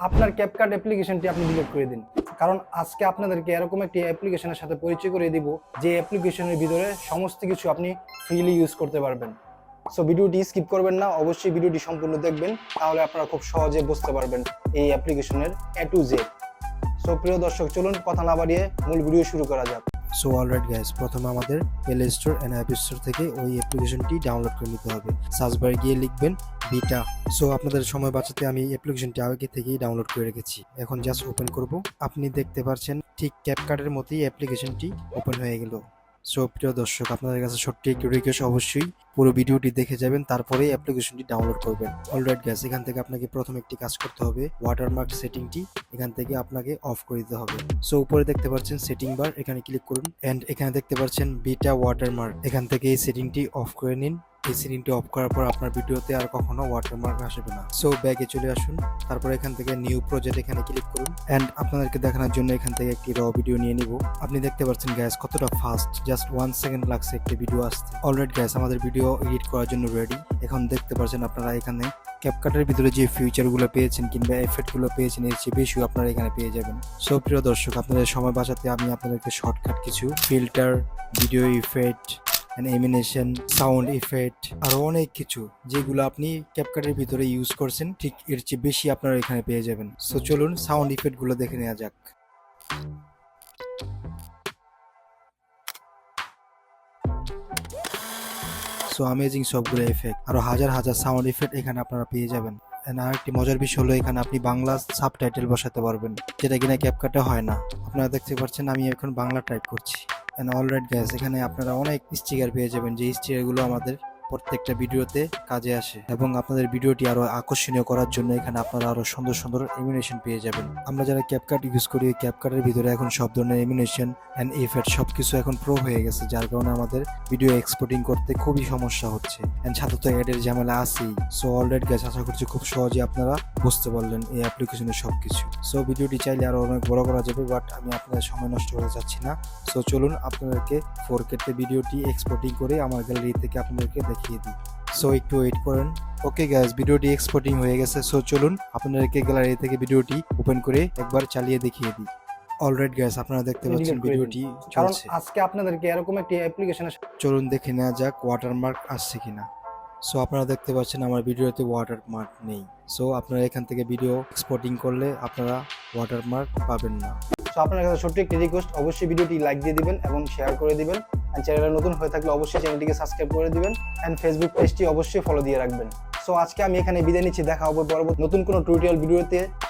আপনার ক্যাপকাট অ্যাপ্লিকেশনটি আপনি ডিলিট করে দিন। কারণ আজকে আপনাদেরকে এরকম একটি অ্যাপ্লিকেশনের সাথে পরিচয় করে দিব যে অ্যাপ্লিকেশনের ভিতরে সমস্ত কিছু আপনি ফ্রিলি ইউজ করতে পারবেন। সো ভিডিওটি স্কিপ করবেন না, অবশ্যই ভিডিওটি সম্পূর্ণ দেখবেন, তাহলে আপনারা খুব সহজে বুঝতে পারবেন এই অ্যাপ্লিকেশনের A to Z। সো প্রিয় দর্শক, চলুন কথা না বাড়িয়ে মূল ভিডিও শুরু করা যাক। সো অলরাইট গাইস, প্রথমে আমাদের Play Store and App Store থেকে ওই অ্যাপ্লিকেশনটি ডাউনলোড করে নিতে হবে। সার্চ বারে গিয়ে লিখবেন বিটা। সো আপনাদের সময় বাঁচাতে আমি অ্যাপ্লিকেশনটি আগে থেকেই ডাউনলোড করে রেখেছি, এখন জাস্ট ওপেন করব। আপনি দেখতে পাচ্ছেন ঠিক ক্যাপকাটের মতোই অ্যাপ্লিকেশনটি ওপেন হয়ে গেল। সো প্রিয় দর্শক, আপনাদের কাছে ছোট্ট একটি রিকোয়েস্ট, অবশ্যই পুরো ভিডিওটি দেখে যাবেন, তারপরে অ্যাপ্লিকেশনটি ডাউনলোড করবেন। অলরাইট গাইস, এখান থেকে আপনাকে প্রথমে একটি কাজ করতে হবে, ওয়াটারমার্ক সেটিংটি এখান থেকে আপনাকে অফ করে দিতে হবে। সো উপরে দেখতে পাচ্ছেন সেটিং বার, এখানে ক্লিক করুন এন্ড এখানে দেখতে পাচ্ছেন বিটা ওয়াটারমার্ক, এখান থেকে এই সেটিংটি অফ করে নিন। এই সেটিংটি অফ করার পর আপনার ভিডিওতে আর কখনো ওয়াটারমার্ক আসবে না। সো ব্যাগে চলে আসুন, তারপর এখান থেকে নিউ প্রজেক্ট এখানে ক্লিক করুন এন্ড আপনাদেরকে দেখানোর জন্য এখান থেকে একটি র ভিডিও নিয়ে নিব। আপনি দেখতে পাচ্ছেন গ্যাস কতটা ফাস্ট, জাস্ট 1 সেকেন্ড লাগছে একটি ভিডিও আসতে। অলরাইট গ্যাস, আমাদের ভিডিও এডিট করার জন্য রেডি। এখন দেখতে পাচ্ছেন আপনারা এখানে ক্যাপকাটের ভিতরে যে ফিচারগুলো পেয়েছেন কিংবা এফেক্টগুলো পেয়েছেন, এর চেয়ে বেশি আপনারা এখানে পেয়ে যাবেন। সো প্রিয় দর্শক, আপনাদের সময় বাঁচাতে আমি আপনাদেরকে শর্টকাট কিছু filter, video effect, animation, sound effect, আরো অনেক কিছু যেগুলো আপনি ক্যাপকাটের ভিতরে ইউজ করছেন, ঠিক এর চেয়ে বেশি আপনারা এখানে পেয়ে যাবেন। সো চলুন সাউন্ড ইফেক্ট গুলো দেখে নেওয়া যাক। সো অ্যামেজিং সবগুলো এফেক্ট, আরো হাজার হাজার সাউন্ড ইফেক্ট এখানে আপনারা পেয়ে যাবেন। আর একটি মজার বিষয় হলো এখানে আপনি বাংলা সাবটাইটেল বসাতে পারবেন, যেটা কিনা ক্যাপকাটে হয় না। আপনারা দেখতে পাচ্ছেন আমি এখন বাংলা টাইপ করছি। অলরাইট গাইস, এখানে আপনারা অনেক স্টিকার পেয়ে যাবেন, যে স্টিকারগুলো আমাদের প্রত্যেকটা ভিডিওতে কাজে আসে এবং আপনাদের ভিডিওটি আরো আকর্ষণীয় করার জন্য এখানে আপনারা আরো সুন্দর সুন্দর অ্যানিমেশন পেয়ে যাবেন। আমরা যারা ক্যাপকাট ইউজ করি, ক্যাপকাটের ভিতরে এখন সব ধরনের অ্যানিমেশন এন্ড ইফেক্ট সবকিছু এখন প্রো হয়ে গেছে, যার কারণে আমাদের ভিডিও এক্সপোর্টিং করতে খুবই সমস্যা হচ্ছে এন্ড সাথে তো এডের ঝামেলা আছেই। সো অলরাইট গাইস, আশা করছি খুব সহজে আপনারা বুঝতে পারলেন এই অ্যাপ্লিকেশনের সবকিছু। সো ভিডিওটি চাইলে আরো অনেক বড় করা যাবে, বাট আমি আপনাদের সময় নষ্ট করতে চাচ্ছি না। সো চলুন আপনাদেরকে 4K তে ভিডিওটি এক্সপোর্টিং করে আমার গ্যালারি থেকে আপনাদেরকে দেখিয়ে দিই। সো একটু ওয়েট করেন। ওকে গাইস, ভিডিওটি এক্সপোর্টিং হয়ে গেছে। সো চলুন আপনাদেরকে গ্যালারি থেকে ভিডিওটি ওপেন করে একবার চালিয়ে দেখিয়ে দিই। অলরাইট গাইস, আপনারা দেখতে পাচ্ছেন ভিডিওটি কারণ চলছে। আজকে আপনাদেরকে এরকম একটি অ্যাপ্লিকেশনের চলুন দেখে নেওয়া যাক ওয়াটারমার্ক আসছে কিনা। সো আপনারা দেখতে পাচ্ছেন আমার ভিডিওতে ওয়াটারমার্ক নেই। সো আপনারা এখান থেকে ভিডিও এক্সপোর্টিং করলে আপনারা ওয়াটারমার্ক পাবেন না। সো আপনার কাছে ছোট্ট একটি রিকোয়েস্ট, অবশ্যই ভিডিওটি লাইক দিয়ে দিবেন এবং শেয়ার করে দিবেন। এন্ড চ্যানেলে নতুন হয়ে থাকলে অবশ্যই চ্যানেলটিকে সাবস্ক্রাইব করে দিবেন এন্ড ফেসবুক পেজটি অবশ্যই ফলো দিয়ে রাখবেন। সো আজকে আমি এখানে বিদায় নিচ্ছি, দেখা হবে পরবর্তী নতুন কোনো টিউটোরিয়াল ভিডিওতে।